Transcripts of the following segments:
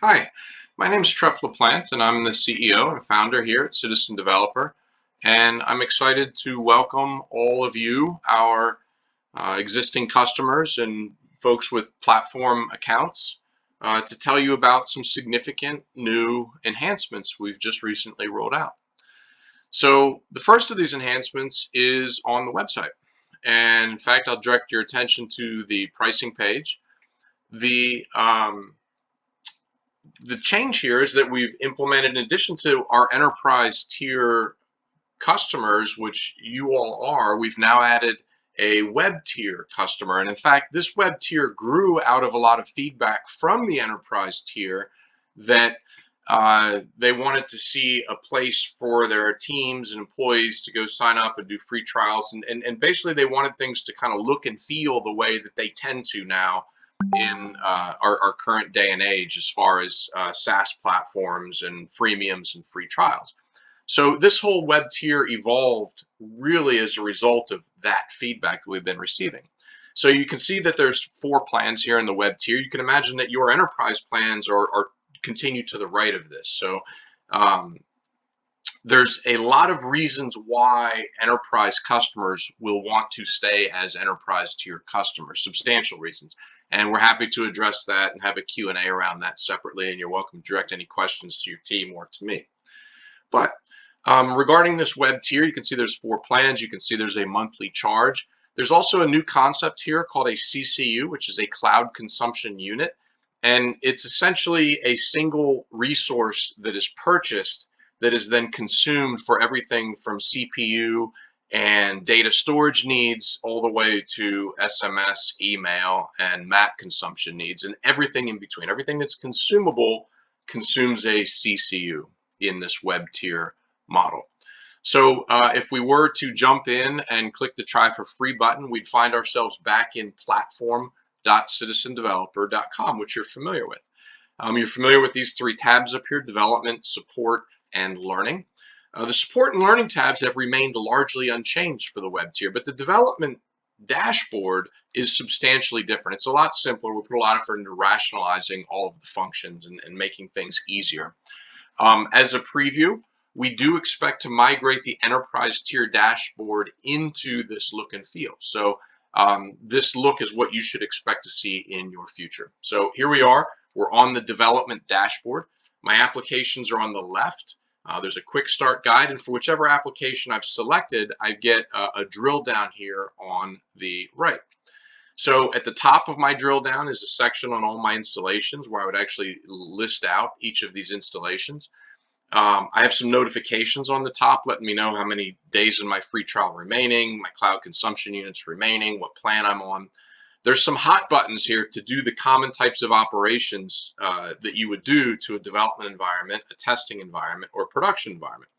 Hi, my name is Trev LaPlante, and I'm the CEO and founder here at CitizenDeveloper. And I'm excited to welcome all of you, our existing customers and folks with platform accounts, to tell you about some significant new enhancements we've just recently rolled out. So the first of these enhancements is on the website. And in fact, I'll direct your attention to the pricing page. The change here is that we've implemented, in addition to our enterprise tier customers, which you all are, we've now added a web tier customer. And in fact, this web tier grew out of a lot of feedback from the enterprise tier that they wanted to see a place for their teams and employees to go sign up and do free trials. And basically, they wanted things to kind of look and feel the way that they tend to now in our current day and age as far as SaaS platforms and freemiums and free trials. So this whole web tier evolved really as a result of that feedback that we've been receiving. So you can see that there's 4 plans here in the web tier. You can imagine that your enterprise plans are continue to the right of this. So um, there's a lot of reasons why enterprise customers will want to stay as enterprise tier customers, substantial reasons. And we're happy to address that and have a Q&A around that separately. And you're welcome to direct any questions to your team or to me. But regarding this web tier, you can see there's 4 plans. You can see there's a monthly charge. There's also a new concept here called a CCU, which is a cloud consumption unit. And it's essentially a single resource that is purchased that is then consumed for everything from CPU and data storage needs all the way to SMS, email, and map consumption needs, and everything in between. Everything that's consumable consumes a CCU in this web tier model. So if we were to jump in and click the try for free button, we'd find ourselves back in platform.citizendeveloper.com, which you're familiar with. You're familiar with these 3 tabs up here: development, support, and learning. The support and learning tabs have remained largely unchanged for the web tier, but the development dashboard is substantially different. It's a lot simpler. We put a lot of effort into rationalizing all of the functions and making things easier. As a preview, we do expect to migrate the enterprise tier dashboard into this look and feel. So this look is what you should expect to see in your future. So here we are. We're on the development dashboard. My applications are on the left. There's a quick start guide, and for whichever application I've selected, I get a drill down here on the right. So at the top of my drill down is a section on all my installations where I would actually list out each of these installations. I have some notifications on the top letting me know how many days in my free trial remaining, my cloud consumption units remaining, what plan I'm on. There's some hot buttons here to do the common types of operations that you would do to a development environment, a testing environment, or a production environment.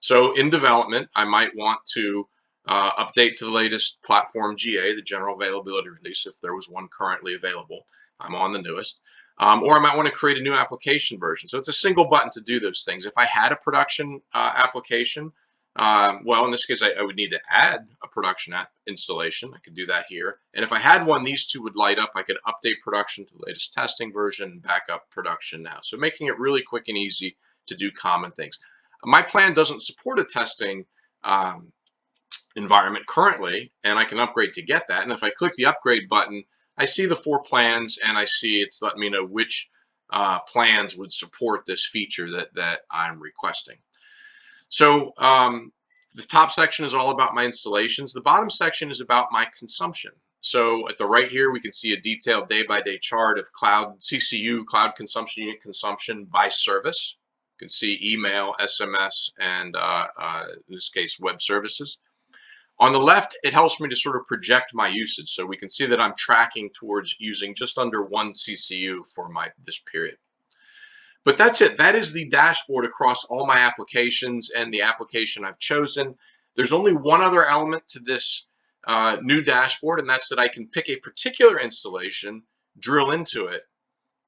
So in development, I might want to update to the latest platform GA, the general availability release, if there was one currently available. I'm on the newest. Or I might want to create a new application version. So it's a single button to do those things. If I had a production application, well, in this case, I would need to add a production app installation. I could do that here. And if I had one, these 2 would light up. I could update production to the latest testing version and back up production now. So making it really quick and easy to do common things. My plan doesn't support a testing environment currently, and I can upgrade to get that. And if I click the upgrade button, I see the 4 plans, and I see it's letting me know which plans would support this feature that I'm requesting. So the top section is all about my installations. The bottom section is about my consumption. So at the right here, we can see a detailed day-by-day chart of cloud CCU, cloud consumption unit consumption by service. You can see email, SMS, and in this case, web services. On the left, it helps me to sort of project my usage. So we can see that I'm tracking towards using just under 1 CCU for this period. But that's it. That is the dashboard across all my applications and the application I've chosen. There's only one other element to this new dashboard, and that's that I can pick a particular installation, drill into it,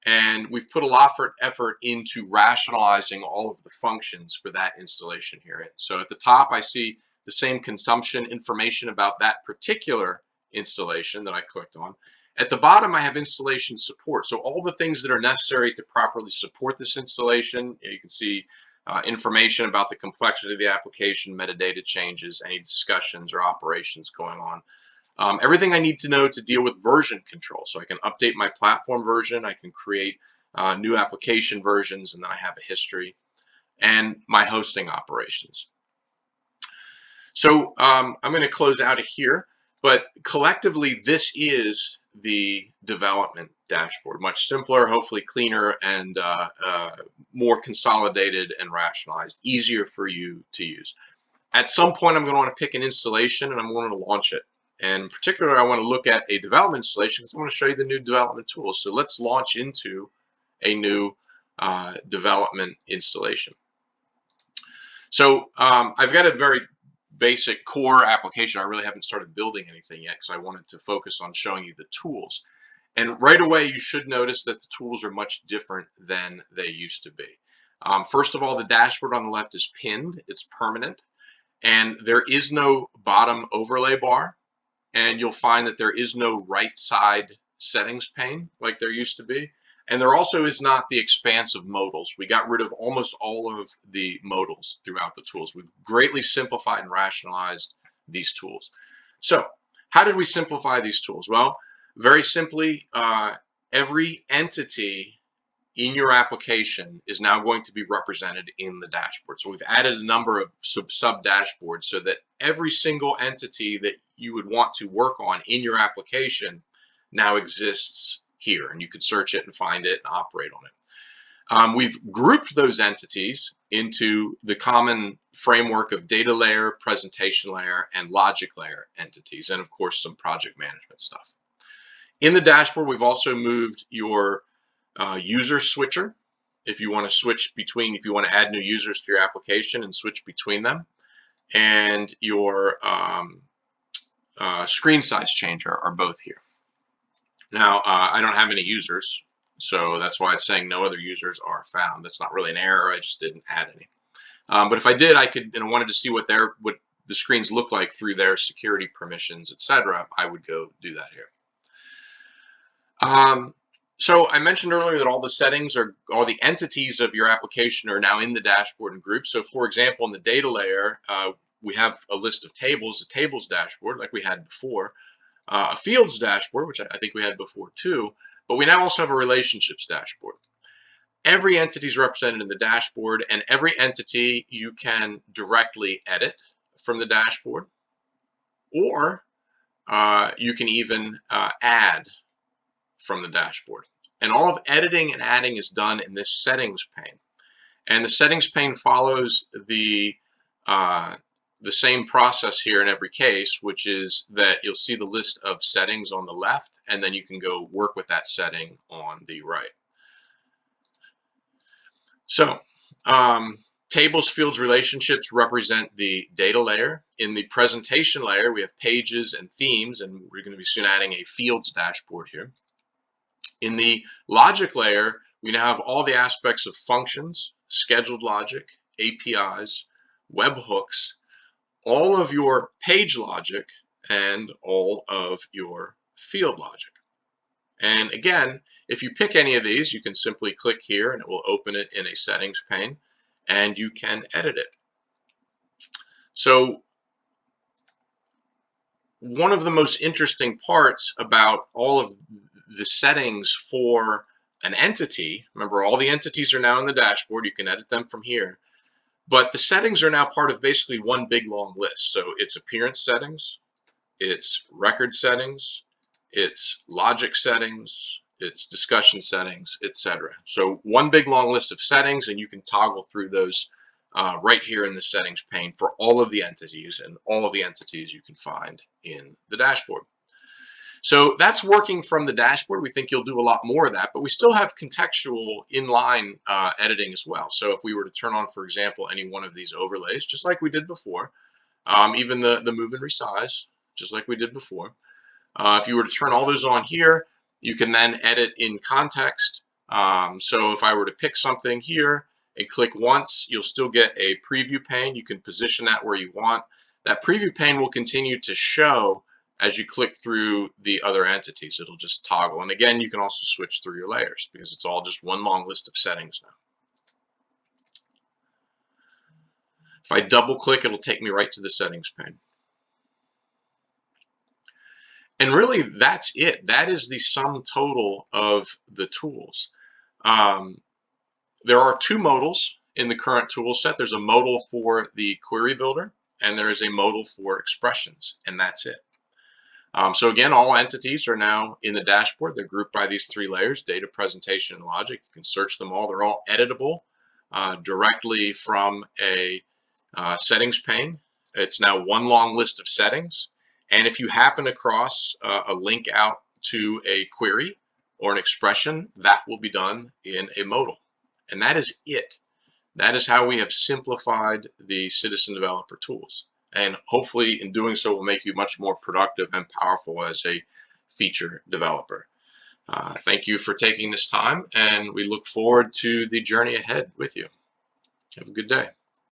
and we've put a lot of effort into rationalizing all of the functions for that installation here. So at the top, I see the same consumption information about that particular installation that I clicked on. At the bottom, I have installation support. So all the things that are necessary to properly support this installation. You can see information about the complexity of the application, metadata changes, any discussions or operations going on. Everything I need to know to deal with version control. So I can update my platform version, I can create new application versions, and then I have a history, and my hosting operations. So I'm going to close out of here, but collectively, this is the development dashboard. Much simpler, hopefully cleaner, and more consolidated and rationalized, easier for you to use. At some point, I'm going to want to pick an installation and I'm going to launch it. And in particular, I want to look at a development installation because I want to show you the new development tools. So let's launch into a new development installation. So I've got a very basic core application. I really haven't started building anything yet because I wanted to focus on showing you the tools. And right away, you should notice that the tools are much different than they used to be. First of all, the dashboard on the left is pinned. It's permanent. And there is no bottom overlay bar. And you'll find that there is no right side settings pane like there used to be. And there also is not the expansive modals. We got rid of almost all of the modals throughout the tools. We've greatly simplified and rationalized these tools. So how did we simplify these tools? Well, very simply, every entity in your application is now going to be represented in the dashboard. So we've added a number of sub dashboards so that every single entity that you would want to work on in your application now exists here, and you could search it and find it and operate on it. We've grouped those entities into the common framework of data layer, presentation layer, and logic layer entities, and of course some project management stuff. In the dashboard, we've also moved your user switcher, if you want to switch between, if you want to add new users to your application and switch between them, and your screen size changer are both here. Now, I don't have any users, so that's why it's saying no other users are found. That's not really an error, I just didn't add any. But if I did, I could, and I wanted to see what the screens look like through their security permissions, etc., I would go do that here. So I mentioned earlier that all the settings are, all the entities of your application are now in the dashboard and groups. So for example, in the data layer, we have a list of tables, a tables dashboard like we had before, a fields dashboard, which I think we had before too, but we now also have a relationships dashboard. Every entity is represented in the dashboard, and every entity you can directly edit from the dashboard, or you can even add from the dashboard. And all of editing and adding is done in this settings pane. And the settings pane follows the same process here in every case, which is that you'll see the list of settings on the left, and then you can go work with that setting on the right. So tables, fields, relationships represent the data layer. In the presentation layer, we have pages and themes, and we're going to be soon adding a fields dashboard here. In the logic layer, we now have all the aspects of functions, scheduled logic, APIs, webhooks, all of your page logic, and all of your field logic. And again, if you pick any of these, you can simply click here and it will open it in a settings pane, and you can edit it. So one of the most interesting parts about all of the settings for an entity, remember all the entities are now in the dashboard, you can edit them from here, but the settings are now part of basically one big long list. So it's appearance settings, it's record settings, it's logic settings, it's discussion settings, etc. So one big long list of settings, and you can toggle through those right here in the settings pane for all of the entities, and all of the entities you can find in the dashboard. So that's working from the dashboard. We think you'll do a lot more of that, but we still have contextual inline editing as well. So if we were to turn on, for example, any one of these overlays, just like we did before, even the move and resize, just like we did before. If you were to turn all those on here, you can then edit in context. So if I were to pick something here and click once, you'll still get a preview pane. You can position that where you want. That preview pane will continue to show as you click through the other entities. It'll just toggle. And again, you can also switch through your layers because it's all just one long list of settings now. If I double click, it'll take me right to the settings pane. And really, that's it. That is the sum total of the tools. There are two modals in the current tool set. There's a modal for the query builder, and there is a modal for expressions, and that's it. So again, all entities are now in the dashboard. They're grouped by these three layers: data, presentation, and logic. You can search them all. They're all editable directly from a settings pane. It's now one long list of settings. And if you happen across a link out to a query or an expression, that will be done in a modal. And that is it. That is how we have simplified the CitizenDeveloper tools. And hopefully in doing so will make you much more productive and powerful as a feature developer. Thank you for taking this time, and we look forward to the journey ahead with you. Have a good day.